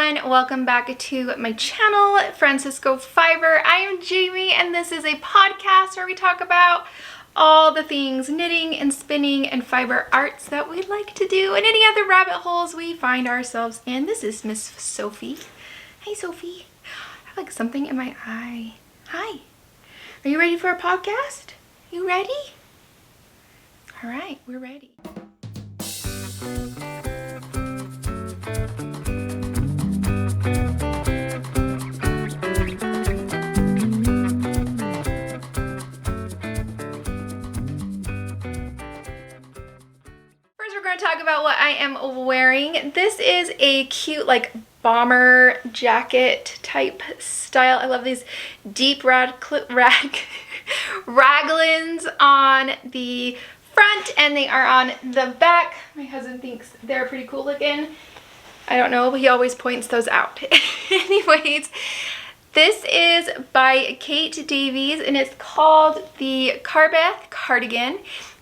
everyone, welcome back to my channel, Francisco Fiber. I am Jamie and this is a podcast where we talk about all the things knitting and spinning and fiber arts that we like to do and any other rabbit holes we find ourselves in. This is Miss Sophie. Hey Sophie, I have like something in my eye. Hi, are you ready for a podcast? You ready? All right, we're ready. Talk about what I am wearing. This is a cute like bomber jacket type style. I love these deep raglans on the front and they are on the back. My husband thinks they're pretty cool looking. I don't know, but he always points those out. Anyways, this is by Kate Davies and it's called the Carbeth Cardigan.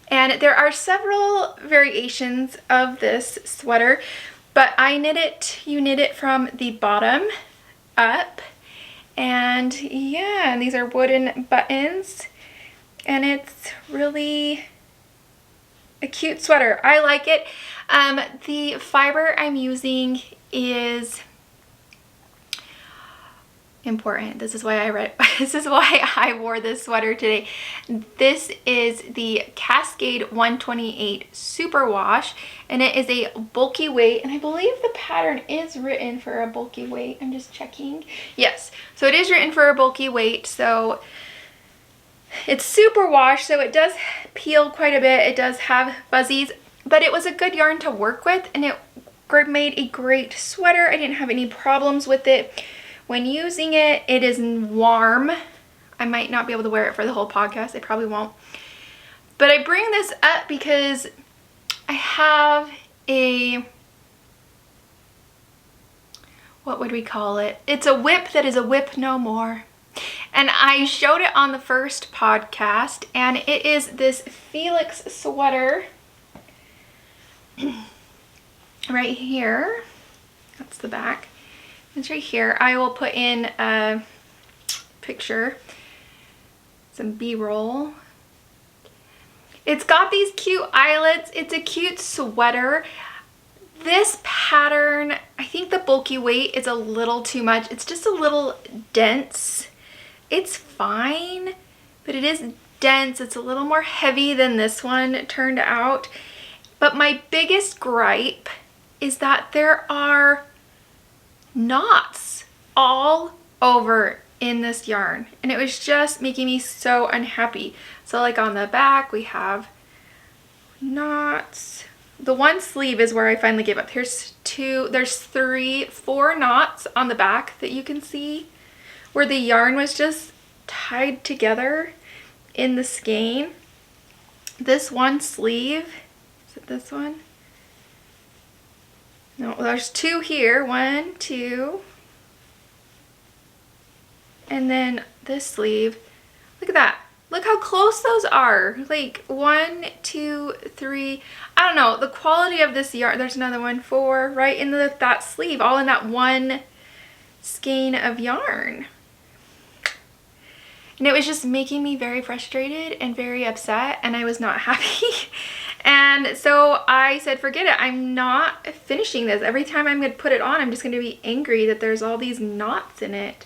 And there are several variations of this sweater, but I knit it, you knit it from the bottom up. And yeah, and these are wooden buttons. And it's really a cute sweater. I like it. The fiber I'm using is important. This is why I wore this sweater today. This is the Cascade 128 Superwash and it is a bulky weight, and I believe the pattern is written for a bulky weight. I'm just checking. Yes, so it is written for a bulky weight. So it's superwash, so it does peel quite a bit. It does have fuzzies, but it was a good yarn to work with and it made a great sweater. I didn't have any problems with it. When using it, it is warm. I might not be able to wear it for the whole podcast. I probably won't. But I bring this up because I have a, what would we call it? It's a whip that is a whip no more. And I showed it on the first podcast and it is this Felix sweater right here. That's the back. It's right here. I will put in a picture, some B-roll. It's got these cute eyelets. It's a cute sweater. This pattern, I think the bulky weight is a little too much. It's just a little dense. It's fine, but it is dense. It's a little more heavy than this one turned out. But my biggest gripe is that there are knots all over in this yarn and it was just making me so unhappy. So like on the back we have knots. The one sleeve is where I finally gave up. There's four knots on the back that you can see where the yarn was just tied together in the skein. This one sleeve, is it this one? No, there's two here. One, two. And then this sleeve. Look at that. Look how close those are. Like 1, 2, 3. I don't know. The quality of this yarn. There's another one. 4 right in that sleeve. All in that one skein of yarn. And it was just making me very frustrated and very upset. And I was not happy. And so I said, forget it. I'm not finishing this. Every time I'm going to put it on, I'm just going to be angry that there's all these knots in it.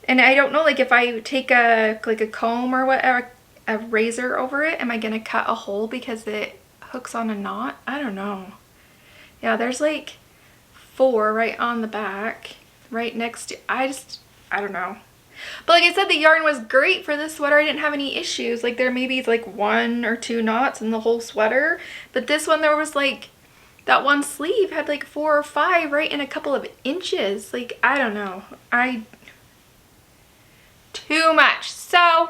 And I don't know, like if I take a comb or whatever, a razor over it, am I going to cut a hole because it hooks on a knot? I don't know. Yeah, there's like 4 right on the back, right next to, I don't know. But like I said, the yarn was great for this sweater. I didn't have any issues. Like there maybe like 1 or 2 knots in the whole sweater. But this one there was like, that one sleeve had like 4 or 5 right in a couple of inches. Like, I don't know. Too much. So,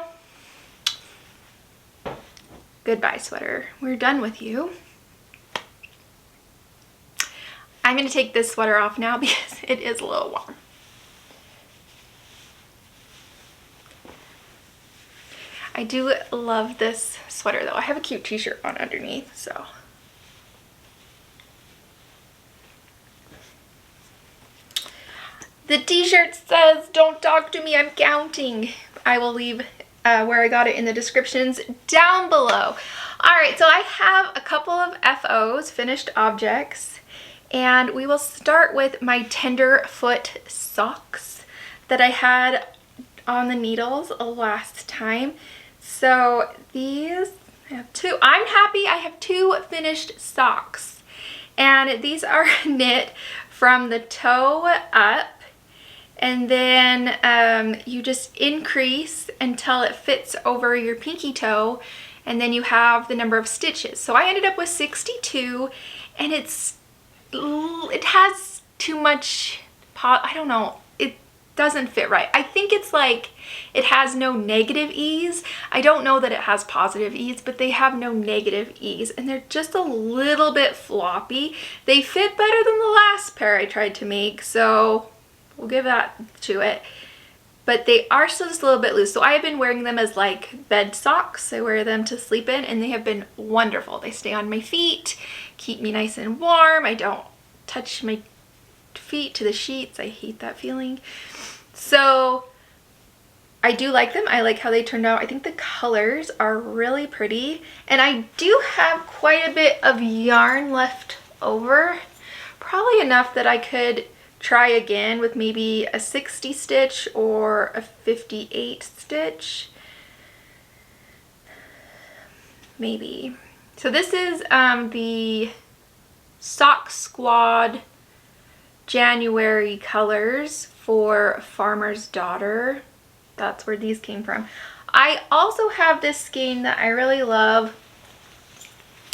goodbye sweater. We're done with you. I'm going to take this sweater off now because it is a little warm. I do love this sweater though. I have a cute t-shirt on underneath, so The t-shirt says, "Don't talk to me, I'm counting." I will leave where I got it in the descriptions down below. All right, so I have a couple of FOs, finished objects, and we will start with my Tenderfoot socks that I had on the needles last time. So these, I have two. I'm happy I have two finished socks, and these are knit from the toe up, and then you just increase until it fits over your pinky toe, and then you have the number of stitches. So I ended up with 62, and it has too much, I don't know, it doesn't fit right. I think it's like it has no negative ease. I don't know that it has positive ease, but they have no negative ease, and they're just a little bit floppy. They fit better than the last pair I tried to make, so we'll give that to it. But they are still just a little bit loose. So I have been wearing them as like bed socks. I wear them to sleep in, and they have been wonderful. They stay on my feet, keep me nice and warm. I don't touch my feet to the sheets. I hate that feeling. So I do like them. I like how they turned out. I think the colors are really pretty. And I do have quite a bit of yarn left over. Probably enough that I could try again with maybe a 60 stitch or a 58 stitch. Maybe. So this is the Sock Squad January colors for Farmer's Daughter. That's where these came from. I also have this skein that I really love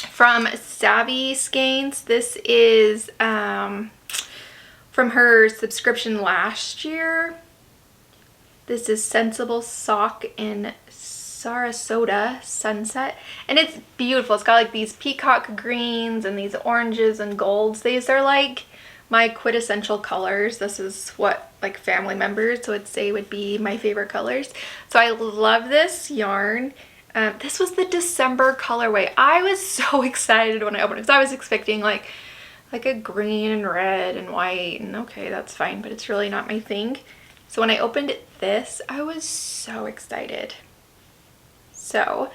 from Savvy Skeins. This is from her subscription last year. This is Sensible Sock in Sarasota Sunset, and it's beautiful. It's got like these peacock greens and these oranges and golds. These are like my quintessential colors. This is what like family members would say would be my favorite colors. So I love this yarn. This was the December colorway. I was so excited when I opened it because I was expecting like a green and red and white, and okay, that's fine, but it's really not my thing. So when I opened this, I was so excited. So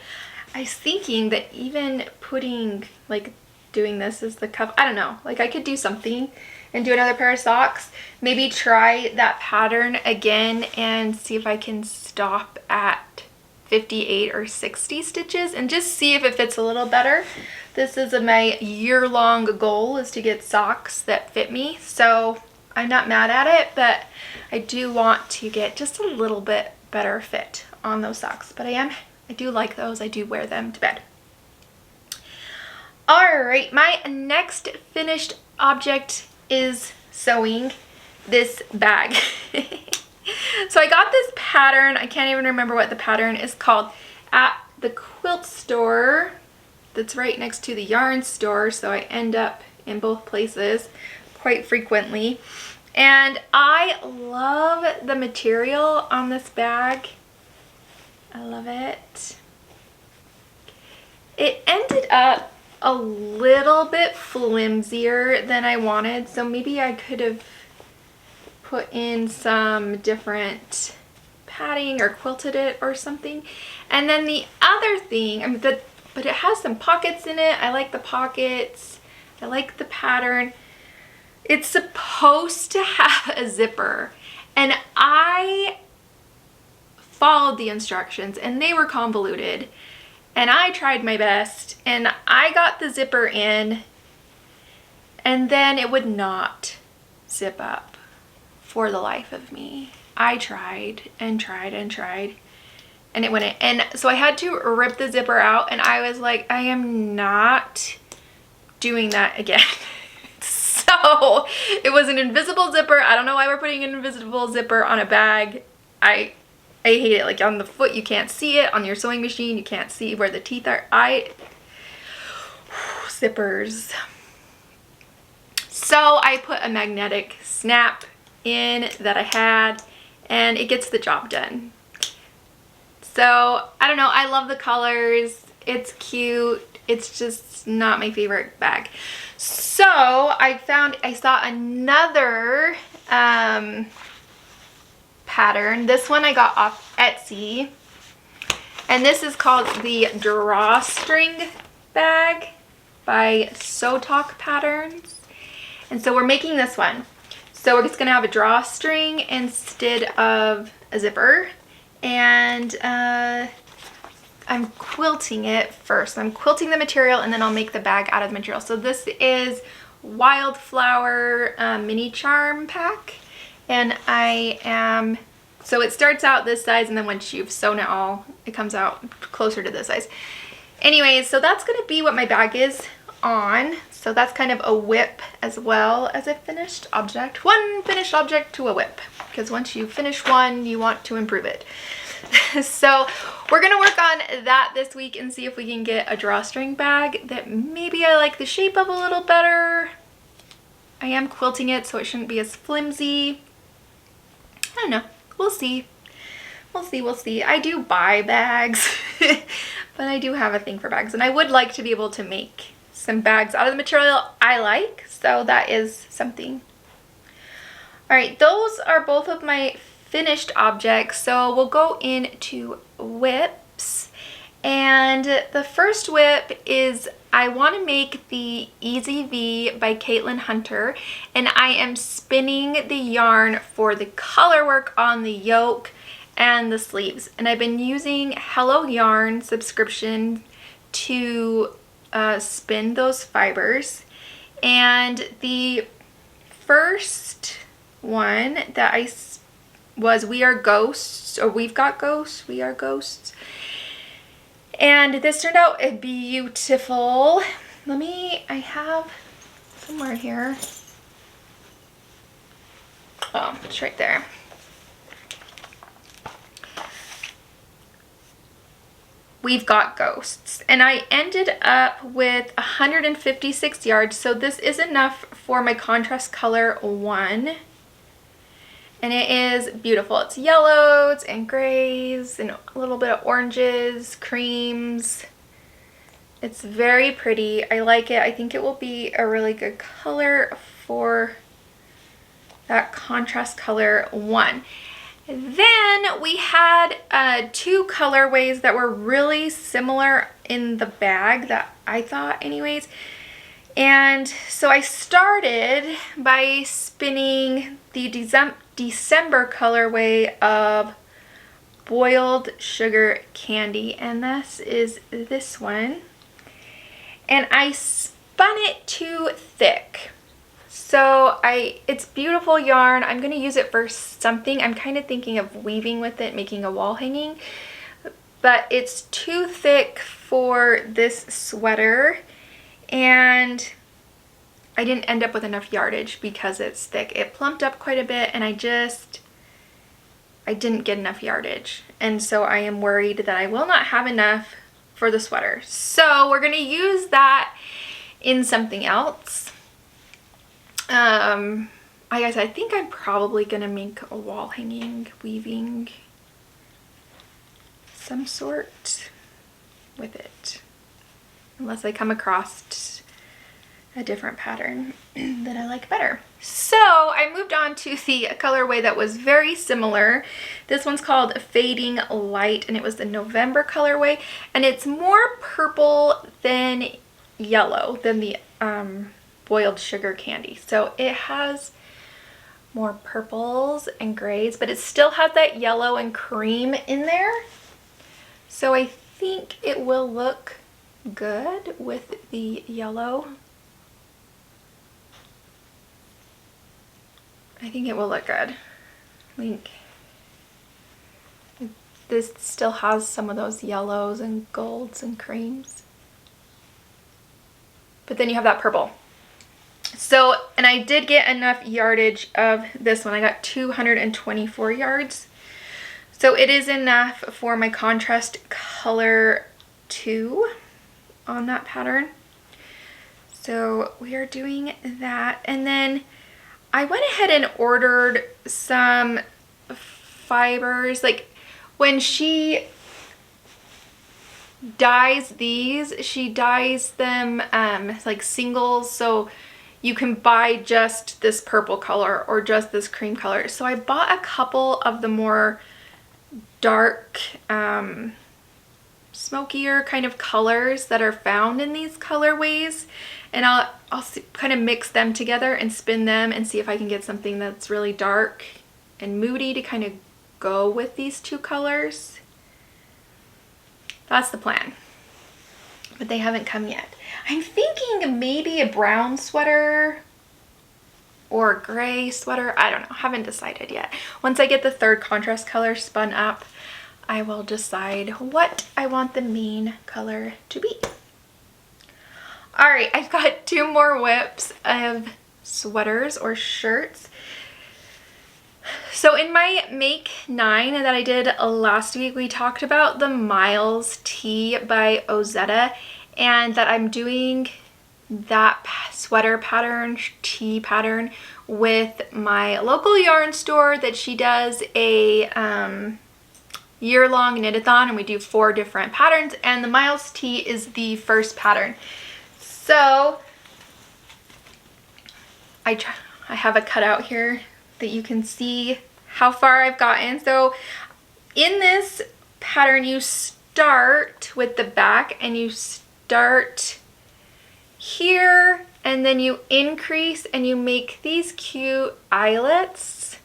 I was thinking that even putting, like, doing this as the cuff, I don't know, like I could do something and do another pair of socks. Maybe try that pattern again and see if I can stop at 58 or 60 stitches and just see if it fits a little better. This is my year-long goal, is to get socks that fit me. So I'm not mad at it, but I do want to get just a little bit better fit on those socks. But I do like those. I do wear them to bed. All right, my next finished object is sewing this bag. So I got this pattern. I can't even remember what the pattern is called, at the quilt store that's right next to the yarn store. So I end up in both places quite frequently. And I love the material on this bag. I love it. It ended up a little bit flimsier than I wanted, so maybe I could have put in some different padding or quilted it or something. And then the other thing, I mean, but it has some pockets in it. I like the pockets. I like the pattern. It's supposed to have a zipper, and I followed the instructions and they were convoluted, and I tried my best and I got the zipper in, and then it would not zip up for the life of me. I tried and tried and tried, and it wouldn't. And so I had to rip the zipper out, and I was like, I am not doing that again. So it was an invisible zipper. I don't know why we're putting an invisible zipper on a bag. I hate it. Like on the foot, you can't see it. On your sewing machine, you can't see where the teeth are. Zippers. So I put a magnetic snap in that I had, and it gets the job done. So I don't know. I love the colors. It's cute. It's just not my favorite bag. So I saw another pattern. This one I got off Etsy. And this is called the Drawstring Bag by Sew Talk Patterns. And so we're making this one. So we're just gonna have a drawstring instead of a zipper. And I'm quilting it first. I'm quilting the material and then I'll make the bag out of the material. So this is Wildflower mini charm pack. And so it starts out this size, and then once you've sewn it all, it comes out closer to this size. Anyways, so that's gonna be what my bag is on. So that's kind of a whip as well as a finished object. One finished object to a whip, because once you finish one, you want to improve it. So we're gonna work on that this week and see if we can get a drawstring bag that maybe I like the shape of a little better. I am quilting it, so it shouldn't be as flimsy. I don't know. We'll see. We'll see. I do buy bags, but I do have a thing for bags, and I would like to be able to make some bags out of the material I like, so that is something. All right, those are both of my finished objects, so we'll go into whips. And the first whip is, I want to make the Easy V by Caitlin Hunter, and I am spinning the yarn for the color work on the yoke and the sleeves. And I've been using Hello Yarn subscription to spin those fibers. And the first one that was We Are Ghosts, or We've Got Ghosts, We Are Ghosts. And this turned out beautiful. I have somewhere here. Oh, it's right there. We've Got Ghosts. And I ended up with 156 yards. So this is enough for my contrast color 1. And it is beautiful. It's yellows and grays and a little bit of oranges, creams. It's very pretty. I like it. I think it will be a really good color for that contrast color 1. Then we had 2 colorways that were really similar in the bag, that I thought anyways. And so I started by spinning the December colorway of Boiled Sugar Candy, and this is this one. And I spun it too thick. So it's beautiful yarn. I'm going to use it for something. I'm kind of thinking of weaving with it, making a wall hanging. But it's too thick for this sweater. And I didn't end up with enough yardage because it's thick. It plumped up quite a bit, and I didn't get enough yardage. And so I am worried that I will not have enough for the sweater. So we're going to use that in something else. I guess I think I'm probably going to make a wall hanging weaving some sort with it. Unless I come across a different pattern that I like better. So I moved on to the colorway that was very similar. This one's called Fading Light, and it was the November colorway, and it's more purple than yellow than the Boiled Sugar Candy. So it has more purples and grays, but it still has that yellow and cream in there. So I think it will look good with the yellow. I think it will look good. I think this still has some of those yellows and golds and creams. But then you have that purple. So, and I did get enough yardage of this one. I got 224 yards. So it is enough for my contrast color 2 on that pattern. So we are doing that. And then I went ahead and ordered some fibers. Like when she dyes these, she dyes them like singles. So you can buy just this purple color or just this cream color. So I bought a couple of the more dark, smokier kind of colors that are found in these colorways, and I'll kind of mix them together and spin them and see if I can get something that's really dark and moody to kind of go with these two colors. That's the plan, but they haven't come yet. I'm thinking maybe a brown sweater or a gray sweater. I don't know, haven't decided yet. Once I get the third contrast color spun up, I will decide what I want the main color to be. All right, I've got 2 more whips of sweaters or shirts. So in my Make 9 that I did last week, we talked about the Miles tee by Ozetta, and that I'm doing that sweater pattern, tee pattern, with my local yarn store that she does a year-long knit-a-thon, and we do 4 different patterns, and the Miles tee is the first pattern. So I have a cutout here that you can see how far I've gotten. So in this pattern, you start with the back and you start here, and then you increase and you make these cute eyelets.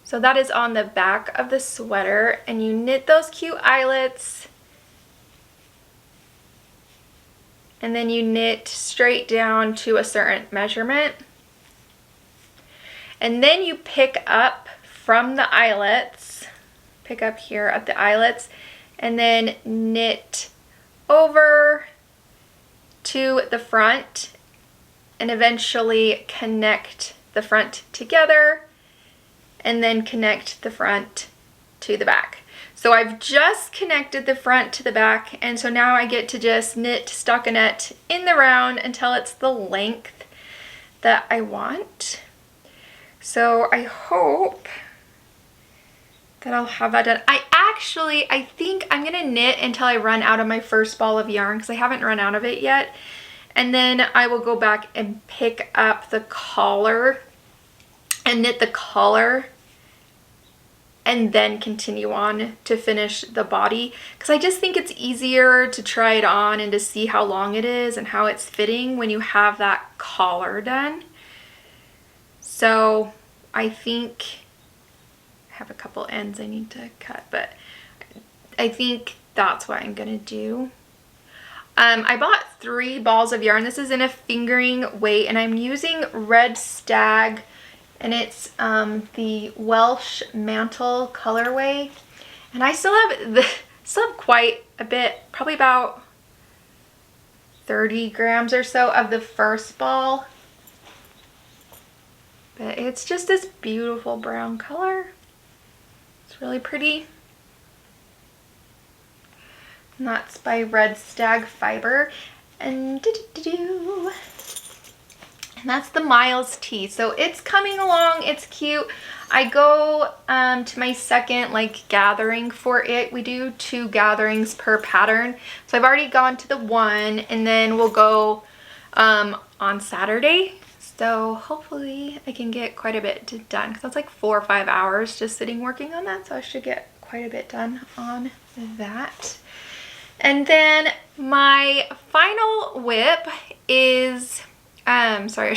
So that is on the back of the sweater, and you knit those cute eyelets, and then you knit straight down to a certain measurement. And then you pick up from the eyelets, pick up here at the eyelets, and then knit over to the front and eventually connect the front together, and then connect the front to the back. So I've just connected the front to the back, and so now I get to just knit stockinette in the round until it's the length that I want. So I hope that I'll have that done. I think I'm gonna knit until I run out of my first ball of yarn, because I haven't run out of it yet. And then I will go back and pick up the collar and knit the collar, and then continue on to finish the body, because I just think it's easier to try it on and to see how long it is and how it's fitting when you have that collar done. So I think I have a couple ends I need to cut, but I think that's what I'm gonna do. I bought 3 balls of yarn. This is in a fingering weight, and I'm using Red Stag, and it's the Welsh Mantle colorway. And I still have quite a bit, probably about 30 grams or so of the first ball. But it's just this beautiful brown color. It's really pretty. And that's by Red Stag Fiber. And that's the Miles tee. So it's coming along, it's cute. I go to my second gathering for it. We do 2 gatherings per pattern. So I've already gone to the one, and then we'll go on Saturday. So hopefully I can get quite a bit done, because that's like 4 or 5 hours just sitting working on that. So I should get quite a bit done on that. And then my final whip is, sorry, I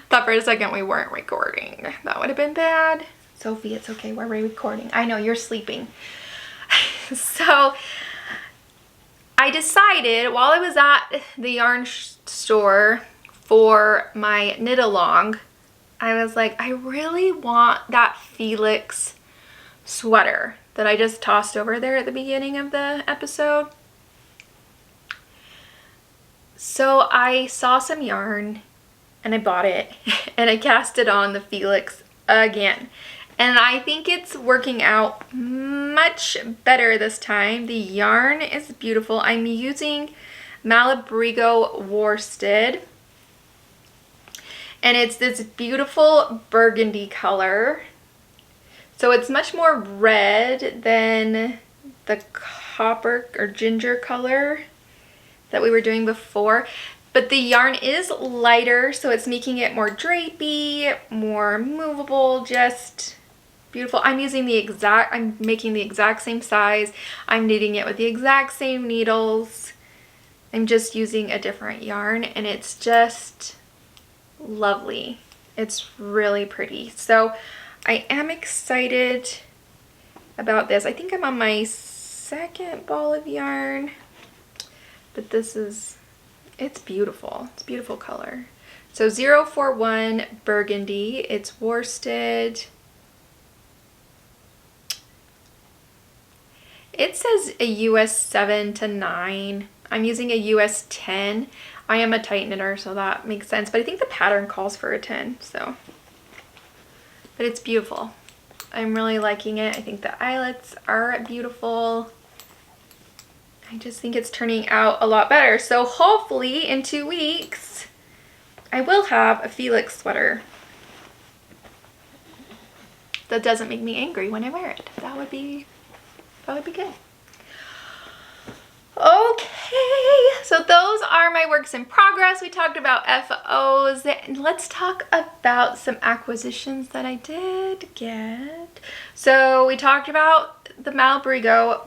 thought for a second we weren't recording. That would have been bad. Sophie, it's okay, we're recording. I know, you're sleeping. So I decided while I was at the yarn store for my knit along, I was like, I really want that Felix sweater that I just tossed over there at the beginning of the episode. So I saw some yarn and I bought it and I cast it on the Felix again. And I think it's working out much better this time. The yarn is beautiful. I'm using Malabrigo worsted. And it's this beautiful burgundy color. So it's much more red than the copper or ginger color that we were doing before, but the yarn is lighter, so it's making it more drapey, more movable, just beautiful. I'm making the exact same size. I'm knitting it with the exact same needles. I'm just using a different yarn, and it's just lovely. It's really pretty. So I am excited about this. I think I'm on my second ball of yarn, but it's beautiful. It's a beautiful color. So 041 Burgundy. It's worsted. It says a US 7 to 9. I'm using a US 10. I am a tight knitter, so that makes sense. But I think the pattern calls for a 10, so. But it's beautiful. I'm really liking it. I think the eyelets are beautiful. I just think it's turning out a lot better. So hopefully in 2 weeks, I will have a Felix sweater that doesn't make me angry when I wear it. That would be good. Okay, so those are my works in progress. We talked about FOs, and let's talk about some acquisitions that I did get. So we talked about the Malabrigo,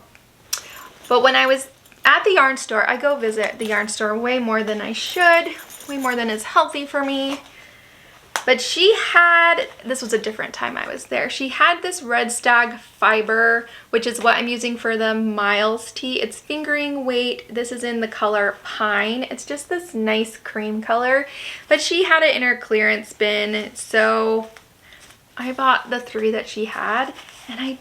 but when I was at the yarn store, I go visit the yarn store way more than I should, way more than is healthy for me. But she had, this was a different time I was there, she had this Red Stag fiber, which is what I'm using for the Miles tee. It's fingering weight. This is in the color Pine. It's just this nice cream color, but she had it in her clearance bin, so I bought the 3 that she had, and I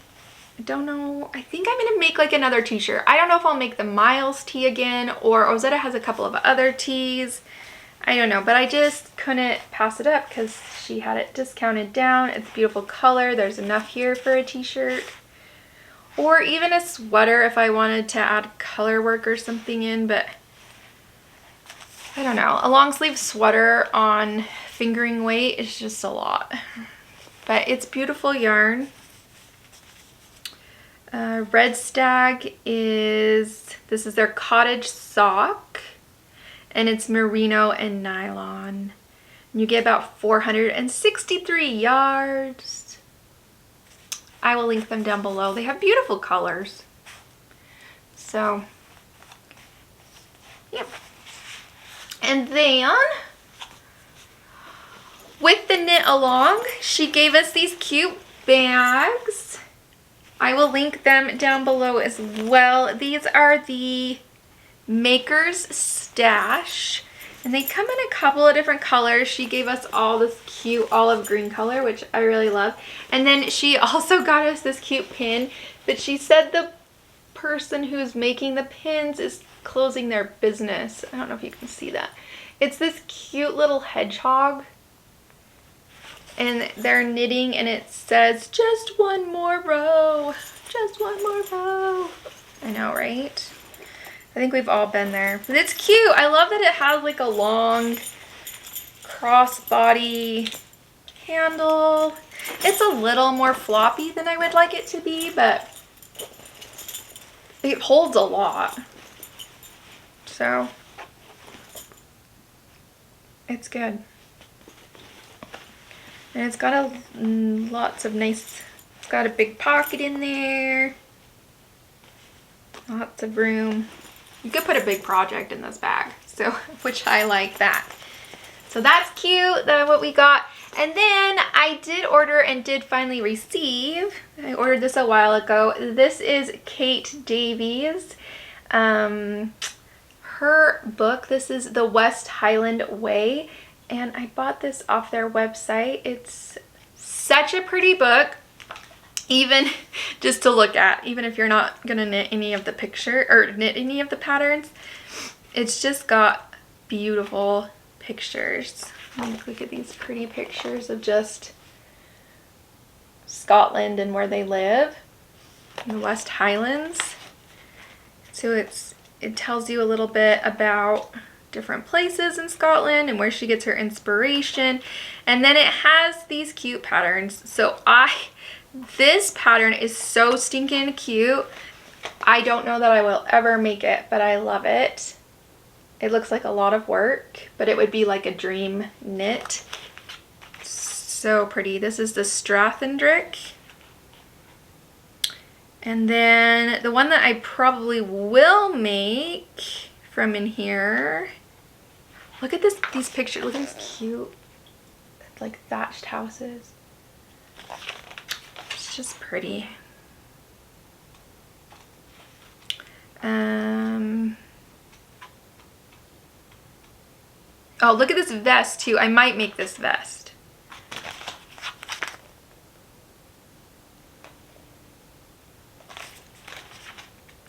don't know, I think I'm gonna make like another t-shirt. I don't know if I'll make the Miles tee again, or Ozetta has a couple of other tees. I don't know, but I just couldn't pass it up because she had it discounted down. It's a beautiful color. There's enough here for a t-shirt. Or even a sweater if I wanted to add color work or something in, but I don't know. A long sleeve sweater on fingering weight is just a lot. But it's beautiful yarn. Red Stag this is their cottage sock. And it's merino and nylon. You get about 463 yards. I will link them down below. They have beautiful colors. So, yeah. And then, with the knit along, she gave us these cute bags. I will link them down below as well. These are the Maker's Stash, and they come in a couple of different colors. She gave us all this cute olive green color, which I really love, and then she also got us this cute pin, but she said the person who's making the pins is closing their business. I don't know if you can see that. It's this cute little hedgehog, and they're knitting, and it says just one more row, just one more row. I know, right? I think we've all been there, but it's cute. I love that it has like a long crossbody handle. It's a little more floppy than I would like it to be, but it holds a lot. So it's good. And it's got lots of nice, it's got a big pocket in there. Lots of room. You could put a big project in this bag, so, which I like that. So that's cute, that's what we got. And then I did order and did finally receive, I ordered this a while ago. This is Kate Davies. Her book, this is The West Highland Way, and I bought this off their website. It's such a pretty book. Even just to look at, even if you're not gonna knit any of the picture or knit any of the patterns, it's just got beautiful pictures. Look at these pretty pictures of just Scotland and where they live in the West Highlands. So it tells you a little bit about different places in Scotland and where she gets her inspiration, and then it has these cute patterns. So this pattern is so stinking cute. I don't know that I will ever make it, but I love it. It looks like a lot of work, but it would be like a dream knit. So pretty. This is the Strathendrick. And then the one that I probably will make from in here. Look at these pictures. Look at this cute, like thatched houses. It's just pretty. Oh, look at this vest too. I might make this vest.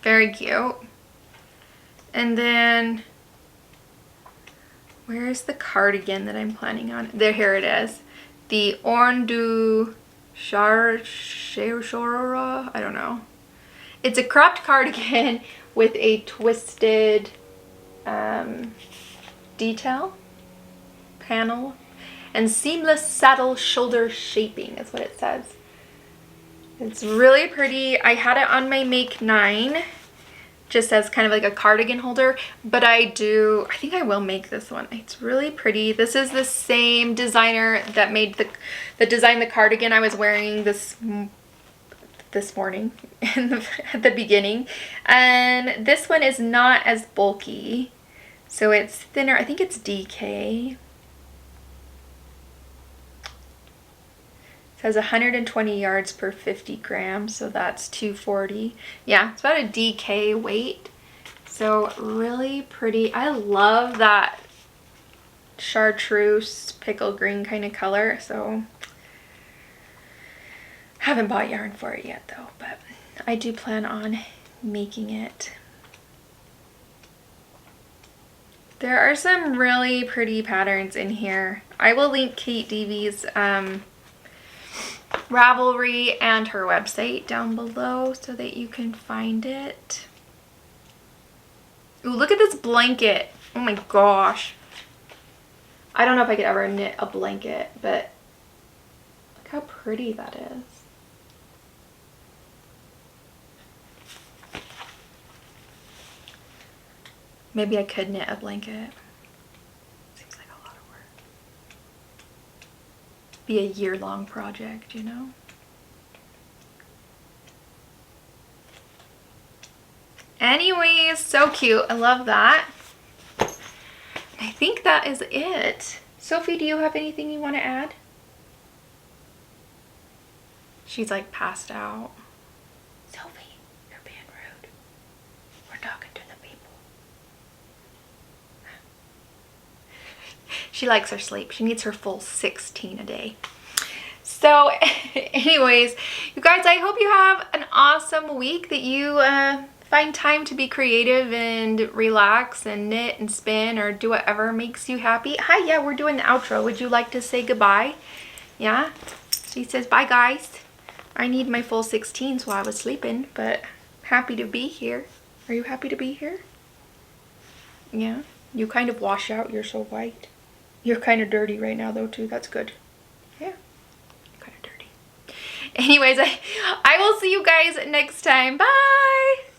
Very cute. And then, where's the cardigan that I'm planning on? There, here it is. The Orndu Shara, I don't know. It's a cropped cardigan with a twisted detail panel and seamless saddle shoulder shaping is what it says. It's really pretty. I had it on my Make 9 just as kind of like a cardigan holder, but I think I will make this one. It's really pretty. This is the same designer that made that designed the cardigan I was wearing this morning at the beginning. And this one is not as bulky, so it's thinner. I think it's DK. It says 120 yards per 50 grams, so that's 240. Yeah, it's about a DK weight. So really pretty. I love that chartreuse pickle green kind of color. So haven't bought yarn for it yet though, but I do plan on making it. There are some really pretty patterns in here. I will link Kate Deavy's Ravelry and her website down below so that you can find it. Ooh, look at this blanket. Oh my gosh. I don't know if I could ever knit a blanket, but look how pretty that is. Maybe I could knit a blanket. Seems like a lot of work. Be a year-long project, you know? Anyways, so cute. I love that. I think that is it. Sophie, do you have anything you want to add? She's like passed out. Sophie, you're being rude. We're talking to the people. She likes her sleep. She needs her full 16 a day. So anyways, you guys, I hope you have an awesome week, that you find time to be creative and relax and knit and spin or do whatever makes you happy. Hi, yeah, we're doing the outro. Would you like to say goodbye? Yeah? She says, bye guys. I need my full 16s while I was sleeping, but happy to be here. Are you happy to be here? Yeah? You kind of wash out. You're so white. You're kind of dirty right now though too. That's good. Yeah. Kind of dirty. Anyways, I will see you guys next time. Bye!